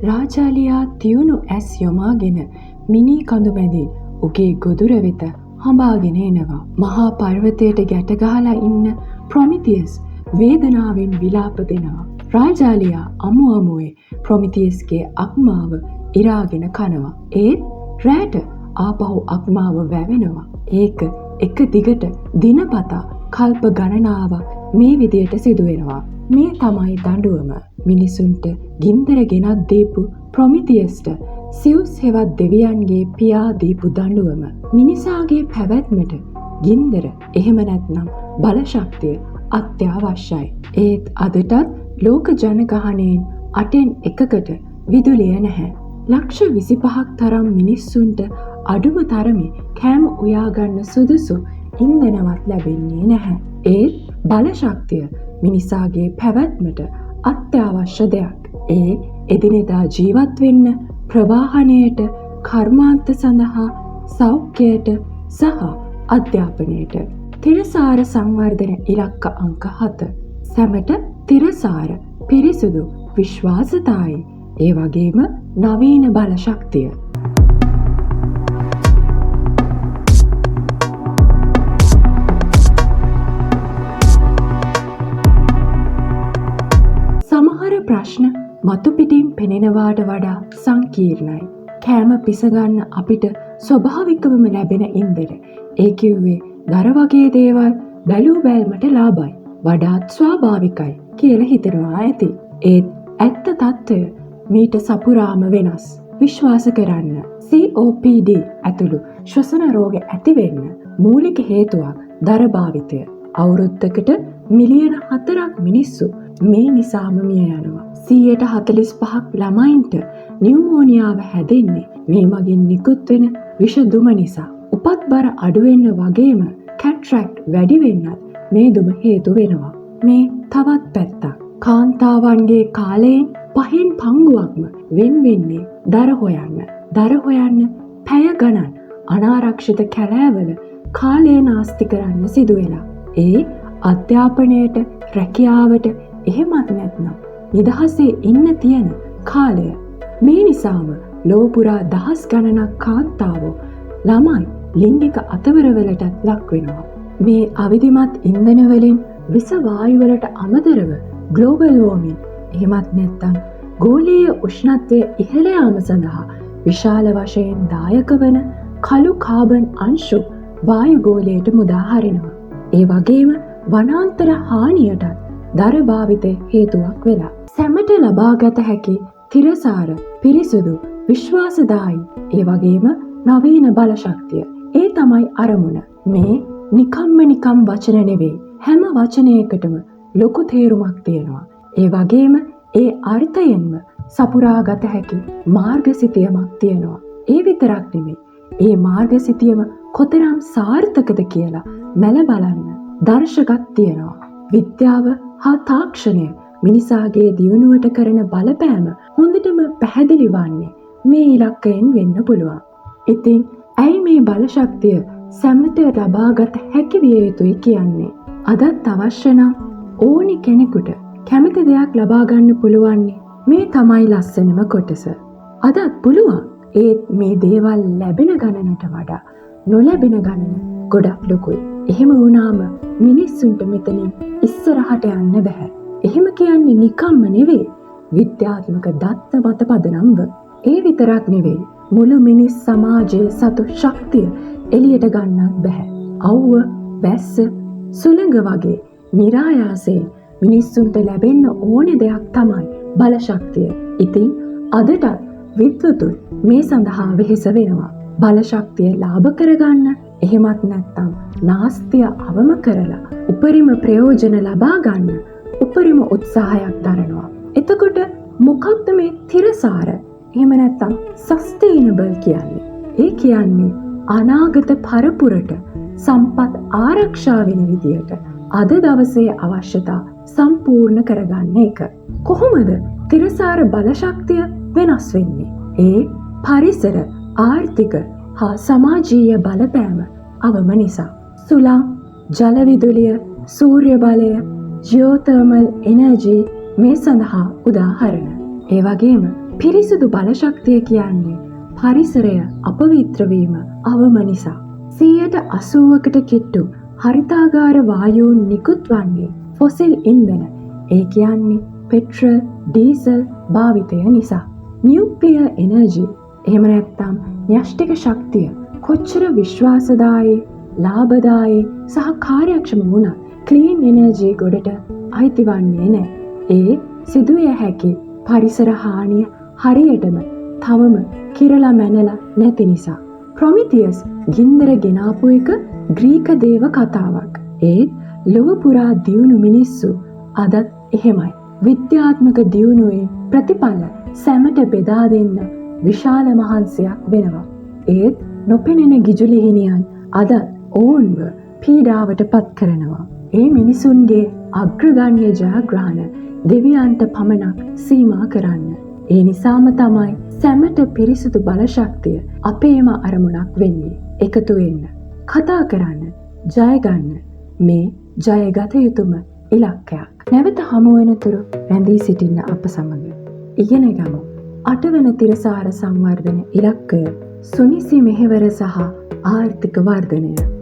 රාජාලියා තියුණු ඇස් යොමාගෙන මිනී කඳු බැඳින් උගේ ගොදුර වෙත හඹාගෙන එනවා. මහා පර්වතයට ගැට ගහලා ඉන්න ප්‍රොමිතියස් වේදනාවෙන් විලාප දෙනවා. රාජාලියා අමු අමුවේ ප්‍රොමිතියස්ගේ අක්මාව ඉරාගෙන කනවා. ඒත් රෑට ආපහු අක්මාව වැවෙනවා. ඒක එක දිගට දිනපතා කල්ප ගණනාවක් මේ විදියට සිදු වෙනවා. මේ තමයි දඬුවම. මිනිසුන්ට ගින්දර ගෙනත් දීපු ප්‍රොමිතියස්ට සිව්ස් හෙවත් දෙවියන්ගේ පියා දීපු දඬුවම. මිනිසාගේ පැවැත්මට ගින්දර එහෙම නැත්නම් බලශක්තිය අත්‍යවශ්‍යයි. ඒත් අදටත් ලෝක ජනගහනයෙන් 8/1කට විදුලිය නැහැ. ලක්ෂ 25ක් තරම් මිනිස්සුන්ට අඩුම තරමේ කෑම උයාගන්න සුදුසු ඉන්ධනවත් ලැබෙන්නේ නැහැ. ඒත් බලශක්තිය මිනිසාගේ පැවැත්මට අත්‍යවශ්‍ය දෙයක්. ඒ එදිනෙදා ජීවත් වෙන්න, ප්‍රවාහනයට, කර්මාන්ත සඳහා, සෞඛ්‍යයට සහ අධ්‍යාපනයට. තිරසාර සංවර්ධන ඉලක්ක අංක 7. සැමට තිරසාර, පිරිසුදු, විශ්වාසතායි, ඒ වගේම නවීන බලශක්තිය. සමහර ප්‍රශ්න මතු පිටින් පෙනෙනවාට වඩා සංකීර්ණයි. කෑම පිසගන්න අපිට ස්වභාවිකවම ලැබෙන ඉන්දර. ඒ කිව්වේ දර වගේ දේවල් බැලූ බැල්මට ලාභයි, වඩාත් ස්වාභාවිකයි කියලා හිතනවා ඇති. ඒත් ඇත්ත తত্ত্বය මීට සපුරාම වෙනස්. විශ්වාස කරන්න. COPD ඇතුළු ශ්වසන රෝග ඇති වෙන්න මූලික හේතුවක් දර භාවිතය. අවුරුද්දකට මිලියන 4ක් මිනිස්සු මේ නිසාම මිය යනවා. 45% ළමයින්ට නියුමෝනියාව හැදෙන්නේ මේ මගින් නිකුත් වෙන විෂ දුම නිසා. උපත් බර අඩු වෙන්න වගේම කැට්‍රැක්ට් වැඩි වෙන්නත් මේ දුම හේතු වෙනවා. මේ තවත් පැත්තක්. කාන්තාවන්ගේ කාලයෙන් 5/5ක්ම වෙන් වෙන්නේ දර හොයන්න. දර හොයන්න පැය ගණන් අනාරක්ෂිත කැලෑවල කාලය නාස්ති කරන්න සිදු වෙලා. ඒ අධ්‍යාපනයට, රැකියාවට එහෙමත් නැත්නම් නිදහසේ ඉන්න තියෙන කාලය. මේ නිසාම ලෝපුරා දහස් ගණනක් කාන්තාවෝ ළමයි ලිංගික අතවරවලටත් ලක් වෙනවා. මේ අවිධිමත් ඉන්ධන වලින් විස වායු වලට අමතරව ග්ලෝබල් වෝමින් එහෙමත් නැත්නම් ගෝලීය උෂ්ණත්වය ඉහළ යාම සඳහා විශාල වශයෙන් දායක වන කළු කාබන් අංශු වායු ගෝලයට මුදා හරිනවා. ඒ වගේම වනාන්තර හානියටත් දර භාවිතය හේතුවක් වෙලා. සැමට ලබාගත හැකි තිරසාර, පිරිසුදු, විශ්වාසදායි, ඒ වගේම නවීන බලශක්තිය. ඒ තමයි අරමුණ. මේ නිකම් වචන නෙවෙයි. හැම වචනයකටම ලොකු තේරුමක් තියෙනවා. ඒ වගේම ඒ අර්ථයෙන්ම සපුරාගත හැකි මාර්ගසිතියමක් තියෙනවා. ඒ විතරක් නෙමෙයි. ඒ මාර්ගසිතියම කොතරම් සාර්ථකද කියලා මැල බලන්න දර්ශකත් තියෙනවා. විද්‍යාව හා තාක්ෂණය මිනිසාගේ දියුණුවට කරන බලපෑම හොඳටම පැහැදිලි වන්නේ මේ ඉලක්කයෙන් වෙන්න පුළුවන්. ඉතින් ඇයි මේ බලශක්තිය සැමට ලබාගත හැකි විය යුතුයි කියන්නේ? අදත් අවශ්‍ය නම් ඕනි කෙනෙකුට කැමති දෙයක් ලබා ගන්න පුළුවන්. මේ තමයි ලස්සනම කොටස. අදත් පුළුවන්. ඒත් මේ දේවල් ලැබෙන ගණනට වඩා නොලැබෙන ගණන ගොඩක් ලොකුයි. එහෙම වුණාම මිනිස්සුන්ට මෙතනින් ඉස්සරහට යන්න බෑ. එහෙම කියන්නේ නිකම්ම නෙවෙයි. විද්‍යාත්මක දත්ත මත පදනම්ව. ඒ විතරක් නෙවෙයි. මුළු මිනිස් සමාජයේ සතු ශක්තිය එළියට ගන්නත් බෑ. අවුව, වැස්ස, සුළඟ වගේ નિરાයාසයෙන් මිනිස්සුන්ට ලැබෙන්න ඕනේ දෙයක් තමයි බලශක්තිය. ඉතින් අදටත් විද්වතුන් මේ සඳහා වෙහෙස වෙනවා. බලශක්තිය ලාභ කරගන්න, එහෙමත් නැත්නම් නාස්තිය අවම කරලා උපරිම ප්‍රයෝජන ලබා ගන්න උපරිම උත්සාහයක් දරනවා. එතකොට මොකක්ද මේ තිරසාර? එහෙම නැත්නම් සස්ටේනබල් කියන්නේ? ඒ කියන්නේ අනාගත පරපුරට සම්පත් ආරක්ෂා වෙන විදියට අද දවසේ අවශ්‍යතා සම්පූර්ණ කරගන්න එක. කොහොමද තිරසාර බලශක්තිය වෙනස් වෙන්නේ? ඒ පරිසර, ආර්ථික හා සමාජීය බලපෑම අවම නිසා. සුළං, ජල විදුලිය, සූර්ය බලය, ජියෝතර්මල් එනර්ජි මේ සඳහා උදාහරණ. ඒ වගේම පිරිසුදු බලශක්තිය කියන්නේ පරිසරය අපවිත්‍රවීම අවම නිසා. 80%කට කිට්ටු හරිතාගාර වායූන් නිකුත් වන්නේ ෆොසිල් ඉන්ධන, ඒ කියන්නේ පෙට්‍රල්, ඩීසල් භාවිතය නිසා. නියුක්ලියර් එනර්ජි, එහෙම නැත්නම් න්‍යෂ්ටික ශක්තිය කොච්චර විශ්වාසදායී, ලාභදායී සහ කාර්යක්ෂම වුණත් ක්ලීන් එනර්ජි ගොඩට අයිති වන්නේ නැහැ. ඒ සිදුවිය හැකි පරිසර හානිය හරියටම තවම කිරලා මැනලා නැති නිසා. ප්‍රොමිතියස් ගින්දර ගෙනාපු එක ග්‍රීක දේව කතාවක්. ඒත් ලොව පුරා දියුණු මිනිස්සු අදත් එහෙමයි. විද්‍යාත්මක දියුණුවේ ප්‍රතිඵල සැමට බෙදා දෙන්න විශාල මහන්සියක් වෙනවා. ඒත් නොපෙනෙන ගිජුලිහිනියන් අදත් ඔවුන්ව පීඩාවට පත් කරනවා. ඒ මිනිසුන්ගේ අග්‍රගණ්‍ය ජයග්‍රහණ දෙවියන්ට පමණක් සීමා කරන්න. ඒ නිසාම තමයි සැමට පිරිසුදු බලශක්තිය අපේම අරමුණක් වෙන්නේ. එකතු වෙන්න, කතා කරන්න, ජයගන්න මේ ජයගත යුතුම ඉලක්කයක්. නැවත හමුවෙනතුරු රැඳී සිටින්න අප සමග. ඉගෙන ගමු. 8 වන තිරසාර සංවර්ධන ඉලක්කය සුනිසි මෙහෙවර සහ ආර්ථික වර්ධනය.